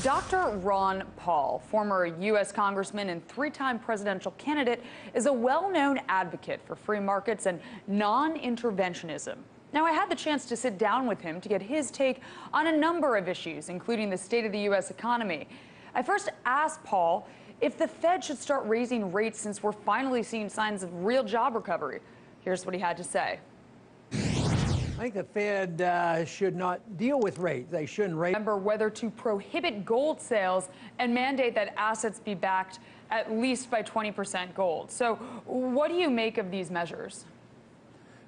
Dr. Ron Paul, former U.S. congressman and three-time presidential candidate, is a well-known advocate for free markets and non-interventionism. Now, I had the chance to sit down with him to get his take on a number of issues, including the state of the U.S. economy. I first asked Paul if the Fed should start raising rates since we're finally seeing signs of real job recovery. Here's what he had to say. I think the Fed should not deal with rates. They shouldn't raise. Remember whether to prohibit gold sales and mandate that assets be backed at least by 20% gold. So what do you make of these measures?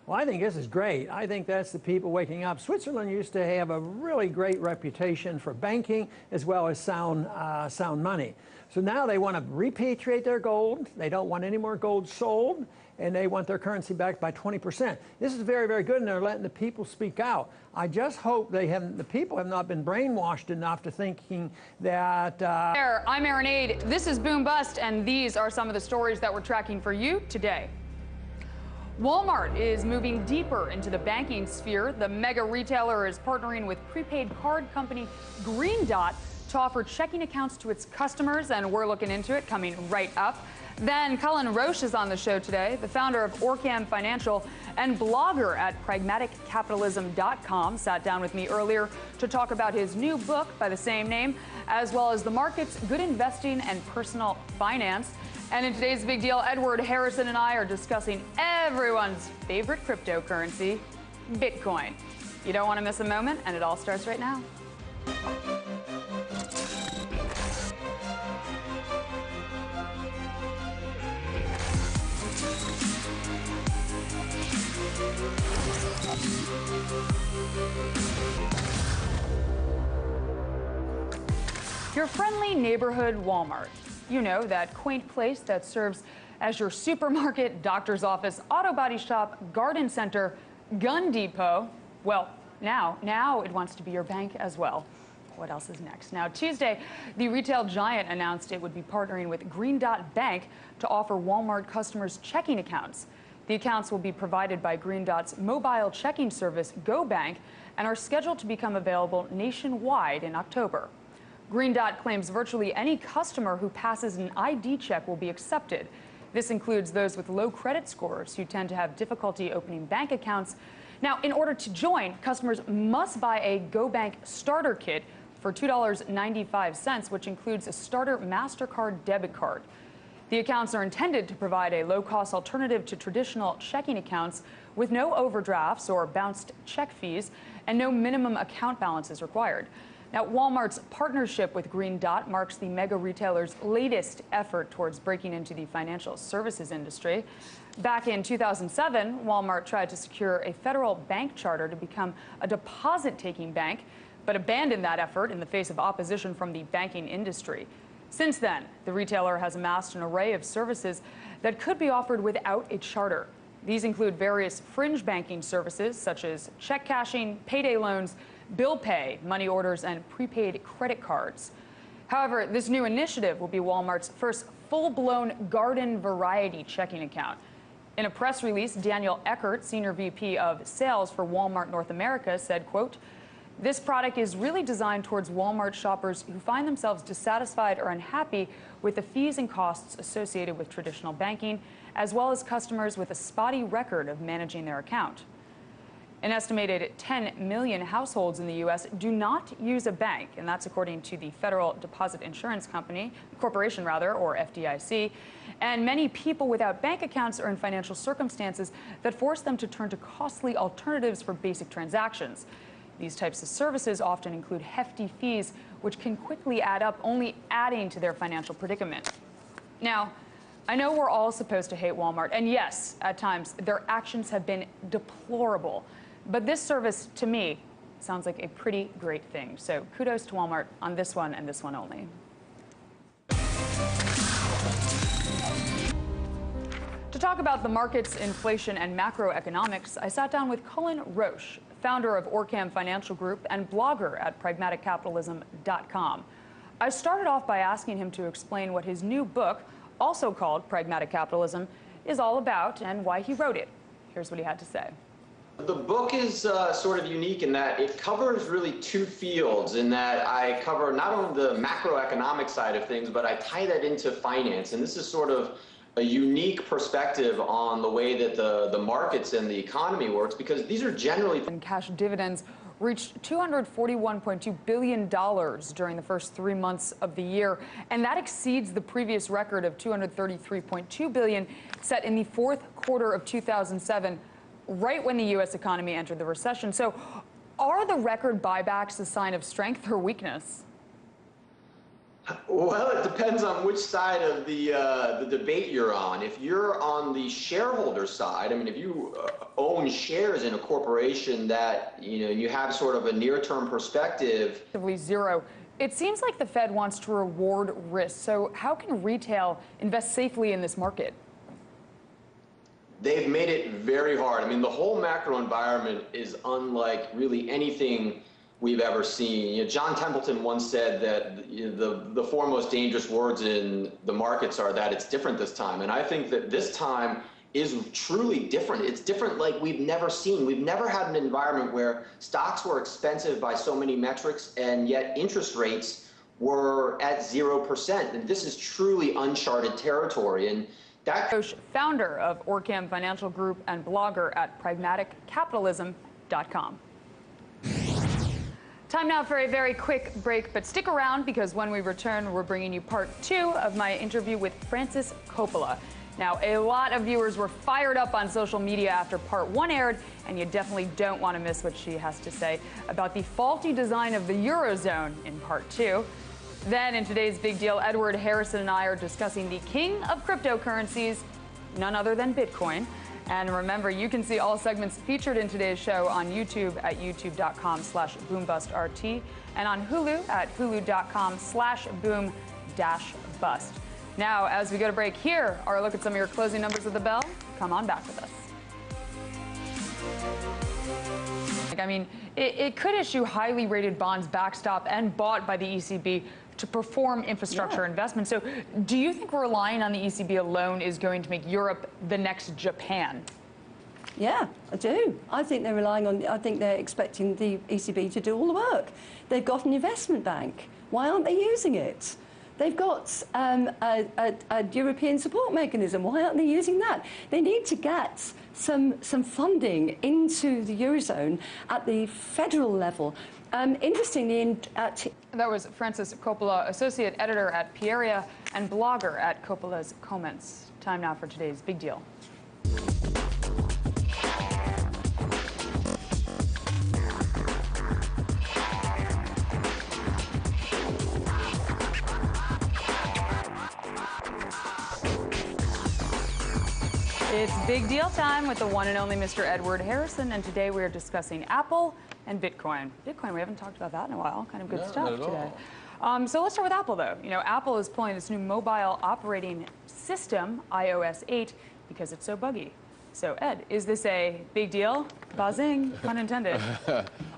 Well, I think this is great. I think that's the people waking up. Switzerland used to have a really great reputation for banking as well as sound money. So now they want to repatriate their gold. They don't want any more gold sold, and they want their currency backed by 20%. This is very, very good, and they're letting the people speak out. I just hope the people have not been brainwashed enough to thinking that... I'm Erin Aid. This is Boom Bust, and these are some of the stories that we're tracking for you today. Walmart is moving deeper into the banking sphere. The mega retailer is partnering with prepaid card company Green Dot to offer checking accounts to its customers, and we're looking into it coming right up. Then Cullen Roche is on the show today, the founder of Orcam Financial and blogger at pragmaticcapitalism.com, sat down with me earlier to talk about his new book by the same name, as well as the markets, good investing, and personal finance. And in today's big deal, Edward Harrison and I are discussing everyone's favorite cryptocurrency, Bitcoin. You don't want to miss a moment, and it all starts right now. Your friendly neighborhood Walmart. You know, that quaint place that serves as your supermarket, doctor's office, auto body shop, garden center, gun depot. Well, now it wants to be your bank as well. What else is next? Now, Tuesday, the retail giant announced it would be partnering with Green Dot Bank to offer Walmart customers checking accounts. The accounts will be provided by Green Dot's mobile checking service, GoBank, and are scheduled to become available nationwide in October. Green Dot claims virtually any customer who passes an ID check will be accepted. This includes those with low credit scores who tend to have difficulty opening bank accounts. Now, in order to join, customers must buy a GoBank starter kit for $2.95, which includes a starter MasterCard debit card. The accounts are intended to provide a low-cost alternative to traditional checking accounts with no overdrafts or bounced check fees and no minimum account balance is required. Now, Walmart's partnership with Green Dot marks the mega retailer's latest effort towards breaking into the financial services industry. Back in 2007, Walmart tried to secure a federal bank charter to become a deposit-taking bank, but abandoned that effort in the face of opposition from the banking industry. Since then, the retailer has amassed an array of services that could be offered without a charter. These include various fringe banking services such as check cashing, payday loans, bill pay, money orders, and prepaid credit cards. However, this new initiative will be Walmart's first full-blown garden variety checking account. In a press release, Daniel Eckert, Senior VP of Sales for Walmart North America, said, quote, "This product is really designed towards Walmart shoppers who find themselves dissatisfied or unhappy with the fees and costs associated with traditional banking, as well as customers with a spotty record of managing their account." An estimated 10 million households in the U.S. do not use a bank, and that's according to the Federal Deposit Insurance Corporation, or FDIC. And many people without bank accounts are in financial circumstances that force them to turn to costly alternatives for basic transactions. These types of services often include hefty fees, which can quickly add up, only adding to their financial predicament. Now, I know we're all supposed to hate Walmart, and yes, at times, their actions have been deplorable. But this service, to me, sounds like a pretty great thing. So kudos to Walmart on this one and this one only. To talk about the markets, inflation, and macroeconomics, I sat down with Cullen Roche, founder of Orcam Financial Group and blogger at pragmaticcapitalism.com. I started off by asking him to explain what his new book, also called Pragmatic Capitalism, is all about and why he wrote it. Here's what he had to say. The book is sort of unique in that it covers really two fields, in that I cover not only the macroeconomic side of things, but I tie that into finance. And this is sort of a unique perspective on the way that the markets and the economy works, because these are generally... And cash dividends reached $241.2 billion during the first 3 months of the year, and that exceeds the previous record of $233.2 billion set in the fourth quarter of 2007, right when the U.S. economy entered the recession. So are the record buybacks a sign of strength or weakness? Well, it depends on which side of the debate you're on. If you're on the shareholder side, I mean, if you own shares in a corporation that, you have sort of a near-term perspective. Zero. It seems like the Fed wants to reward risk. So how can retail invest safely in this market? They've made it very hard. I mean, the whole macro environment is unlike really anything we've ever seen. John Templeton once said that the four most dangerous words in the markets are that it's different this time. And I think that this time is truly different. It's different like we've never seen. We've never had an environment where stocks were expensive by so many metrics, and yet interest rates were at 0%. And this is truly uncharted territory. And that... Founder of Orcam Financial Group and blogger at pragmaticcapitalism.com. Time now for a very quick break, but stick around, because when we return, we're bringing you part 2 of my interview with Francis Coppola. Now, a lot of viewers were fired up on social media after part 1 aired, and you definitely don't want to miss what she has to say about the faulty design of the Eurozone in part 2. Then, in today's Big Deal, Edward Harrison and I are discussing the king of cryptocurrencies, none other than Bitcoin. And remember, you can see all segments featured in today's show on YouTube at youtube.com/boombustrT and on Hulu at hulu.com/boom-bust. Now, as we go to break, here are a look at some of your closing numbers of the bell. Come on back with us. I mean, it could issue highly rated bonds backstopped and bought by the ECB to perform infrastructure investment. So do you think relying on the ECB alone is going to make Europe the next Japan? Yeah, I do. I think they're relying on, I think they're expecting the ECB to do all the work. They've got an investment bank. Why aren't they using it? They've got a European support mechanism. Why aren't they using that? They need to get some funding into the Eurozone at the federal level. Interestingly, that was Francis Coppola, associate editor at Pieria and blogger at Coppola's Comments. Time now for today's Big Deal. It's Big Deal time with the one and only Mr. Edward Harrison, and today we are discussing Apple and Bitcoin. Bitcoin, we haven't talked about that in a while. Kind of good stuff today. So let's start with Apple, though. Apple is pulling this new mobile operating system, iOS 8, because it's so buggy. So, Ed, is this a big deal? Buzzing, pun intended.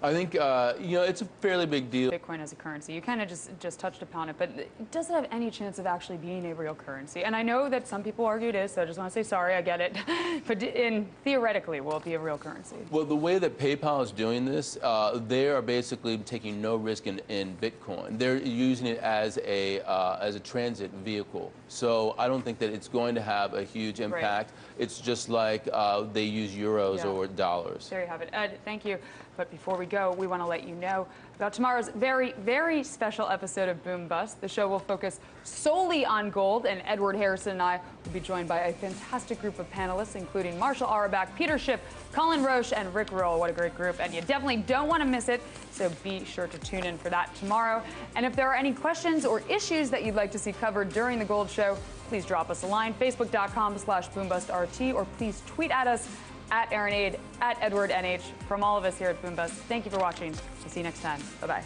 I think, it's a fairly big deal. Bitcoin as a currency. You kind of just touched upon it, but does it have any chance of actually being a real currency? And I know that some people argue it is, so I just want to say sorry, I get it. But theoretically, will it be a real currency? Well, the way that PayPal is doing this, they are basically taking no risk in Bitcoin. They're using it as a transit vehicle. So I don't think that it's going to have a huge impact. Right. It's just like they use euros or dollars. There you have it. Ed, thank you. But before we go, we want to let you know about tomorrow's very, very special episode of Boom Bust. The show will focus solely on gold, and Edward Harrison and I will be joined by a fantastic group of panelists, including Marshall Auerbach, Peter Schiff, Colin Roche, and Rick Roll. What a great group, and you definitely don't want to miss it, so be sure to tune in for that tomorrow. And if there are any questions or issues that you'd like to see covered during the Gold Show, please drop us a line, facebook.com/boombustrT, or please tweet at us at Aaron Aid, at Edward NH. From all of us here at Boom Bust, thank you for watching. We'll see you next time. Bye-bye.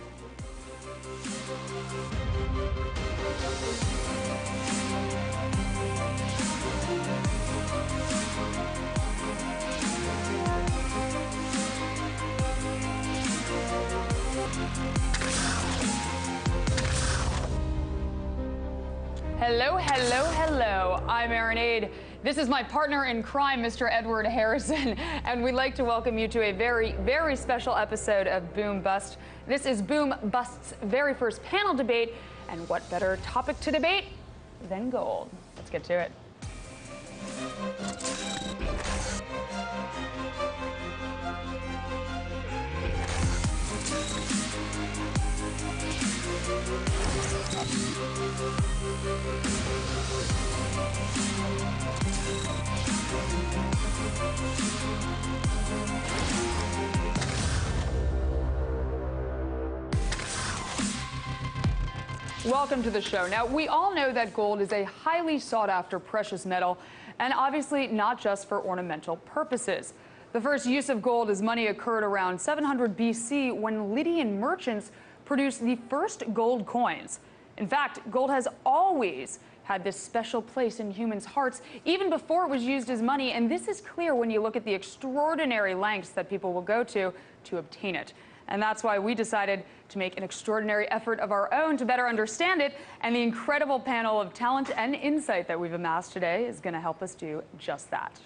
Hello, hello, hello. I'm Aaron Aid. This is my partner in crime, Mr. Edward Harrison, and we'd like to welcome you to a very, very special episode of Boom Bust. This is Boom Bust's very first panel debate, and what better topic to debate than gold? Let's get to it. Welcome to the show. Now, we all know that gold is a highly sought-after precious metal, and obviously not just for ornamental purposes. The first use of gold as money occurred around 700 BC when Lydian merchants produced the first gold coins. In fact, gold has always had this special place in humans' hearts, even before it was used as money, and this is clear when you look at the extraordinary lengths that people will go to obtain it. And that's why we decided to make an extraordinary effort of our own to better understand it, and the incredible panel of talent and insight that we've amassed today is going to help us do just that.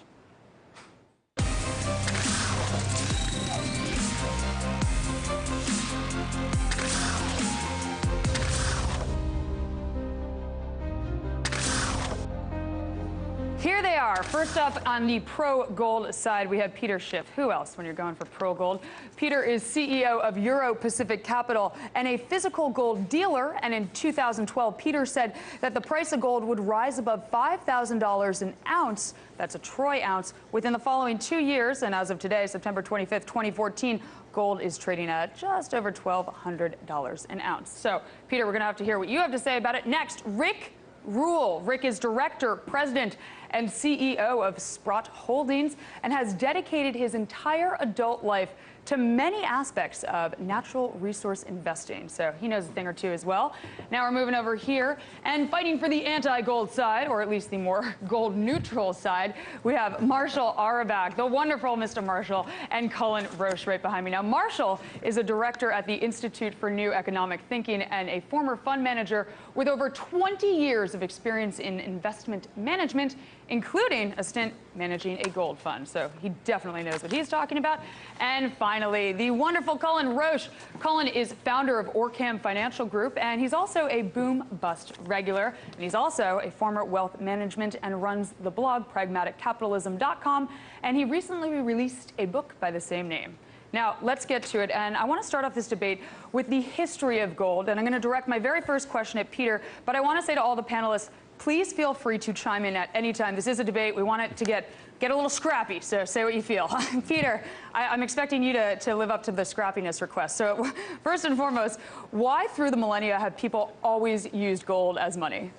Here they are. First up on the pro-gold side, we have Peter Schiff. Who else when you're going for pro-gold? Peter is CEO of Euro Pacific Capital and a physical gold dealer. And in 2012, Peter said that the price of gold would rise above $5,000 an ounce. That's a troy ounce within the following 2 years. And as of today, September 25th, 2014, gold is trading at just over $1,200 an ounce. So, Peter, we're going to have to hear what you have to say about it. Next, Rick Rule. Rick is director, president, and CEO of Sprott Holdings and has dedicated his entire adult life to many aspects of natural resource investing. So he knows a thing or two as well. Now we're moving over here and fighting for the anti-gold side, or at least the more gold-neutral side. We have Marshall Arabak, the wonderful Mr. Marshall, and Cullen Roche right behind me. Now, Marshall is a director at the Institute for New Economic Thinking and a former fund manager with over 20 years of experience in investment management, including a stint managing a gold fund. So he definitely knows what he's talking about. And finally, the wonderful Cullen Roche. Cullen is founder of Orcam Financial Group, and he's also a Boom Bust regular. And he's also a former wealth management and runs the blog pragmaticcapitalism.com. And he recently released a book by the same name. Now, let's get to it. And I want to start off this debate with the history of gold. And I'm going to direct my very first question at Peter. But I want to say to all the panelists, please feel free to chime in at any time. This is a debate. We want it to get a little scrappy, so say what you feel. Peter, I'm expecting you to live up to the scrappiness request. So first and foremost, why through the millennia have people always used gold as money?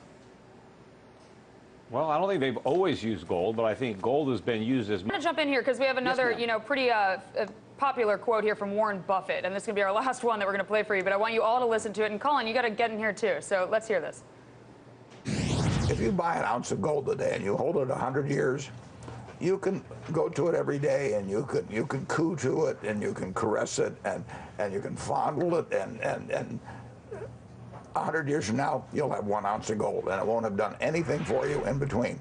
Well, I don't think they've always used gold, but I think gold has been used as money. I'm going to jump in here because we have another, pretty popular quote here from Warren Buffett, and this is going to be our last one that we're going to play for you, but I want you all to listen to it. And Colin, you got to get in here too, so let's hear this. If you buy an ounce of gold today and you hold it 100 years, you can go to it every day and you can coo to it and you can caress it and you can fondle it and 100 years from now you'll have 1 ounce of gold and it won't have done anything for you in between.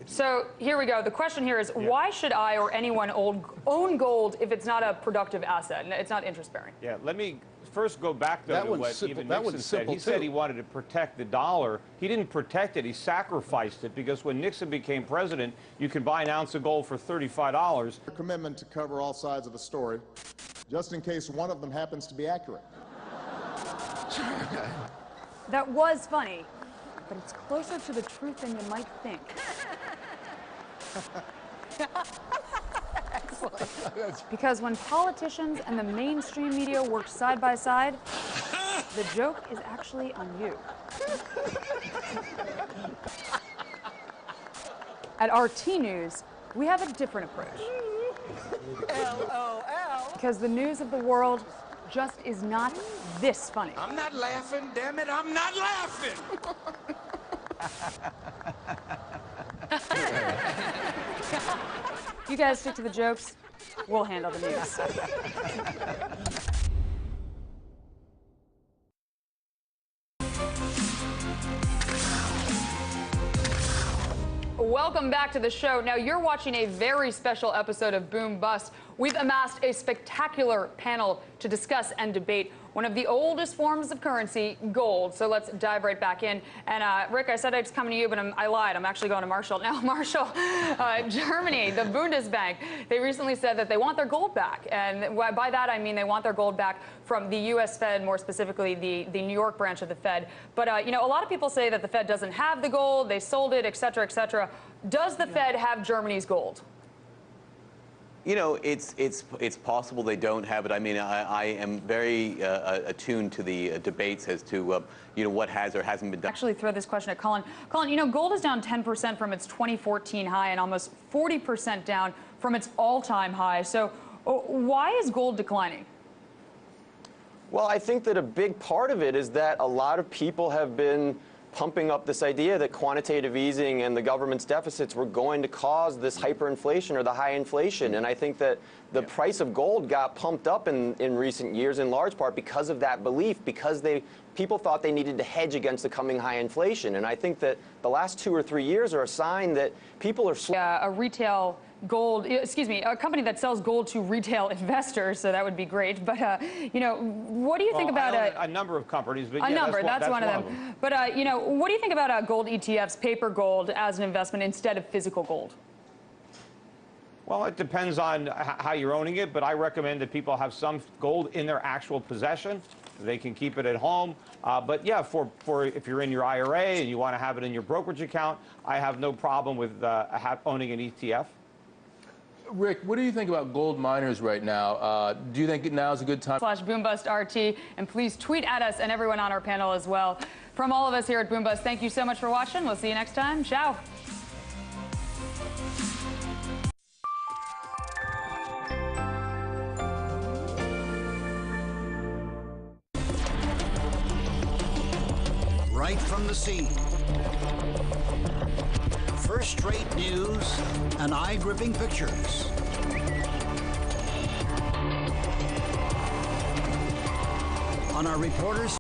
So here we go. The question here is, why should I or anyone own gold if it's not a productive asset and it's not interest bearing? Yeah, let me first go back though to what even Nixon said. He said he wanted to protect the dollar. He didn't protect it, he sacrificed it, because when Nixon became president, you could buy an ounce of gold for $35. A commitment to cover all sides of the story, just in case one of them happens to be accurate. That was funny, but it's closer to the truth than you might think. Because when politicians and the mainstream media work side by side, the joke is actually on you. At RT News, we have a different approach. LOL. Because the news of the world just is not this funny. I'm not laughing, damn it, I'm not laughing. You guys stick to the jokes, we'll handle the news. welcome back to the show. Now, you're watching a very special episode of Boom Bust. We've amassed a spectacular panel to discuss and debate one of the oldest forms of currency, gold. So let's dive right back in. And Rick, I said I'd come to you, but I lied. I'm actually going to Marshall. Now, Marshall, Germany, the Bundesbank, they recently said that they want their gold back. And by that, I mean they want their gold back from the U.S. Fed, more specifically the New York branch of the Fed. But, you know, a lot of people say that the Fed doesn't have the gold, they sold it, et cetera, et cetera. Does the Fed have Germany's gold? You know, it's possible they don't have it. I mean, I am very attuned to the debates as to, you know, what has or hasn't been done. Actually, throw this question at Colin. Colin, you know, gold is down 10% from its 2014 high and almost 40% down from its all-time high. So why is gold declining? Well, I think that a big part of it is that a lot of people have been pumping up this idea that quantitative easing and the government's deficits were going to cause this hyperinflation or the high inflation. And I think that the price of gold got pumped up in recent years in large part because of that belief, because people thought they needed to hedge against the coming high inflation. And I think that the last 2 or 3 years are a sign that people are... a retail gold, excuse me, a company that sells gold to retail investors, so that would be great. But, you know, what do you think about a number of companies, but a yeah, number, that's one of them. But, you know, what do you think about gold ETFs, paper gold, as an investment instead of physical gold? Well, it depends on how you're owning it, but I recommend that people have some gold in their actual possession. They can keep it at home. But yeah, for if you're in your IRA and you want to have it in your brokerage account, I have no problem with owning an ETF. Rick, what do you think about gold miners right now? Do you think now is a good time? /BoomBustRT, and please tweet at us and everyone on our panel as well. From all of us here at Boom Bust, thank you so much for watching. We'll see you next time. Ciao. Right from the scene. First-rate news and eye-gripping pictures. On our reporters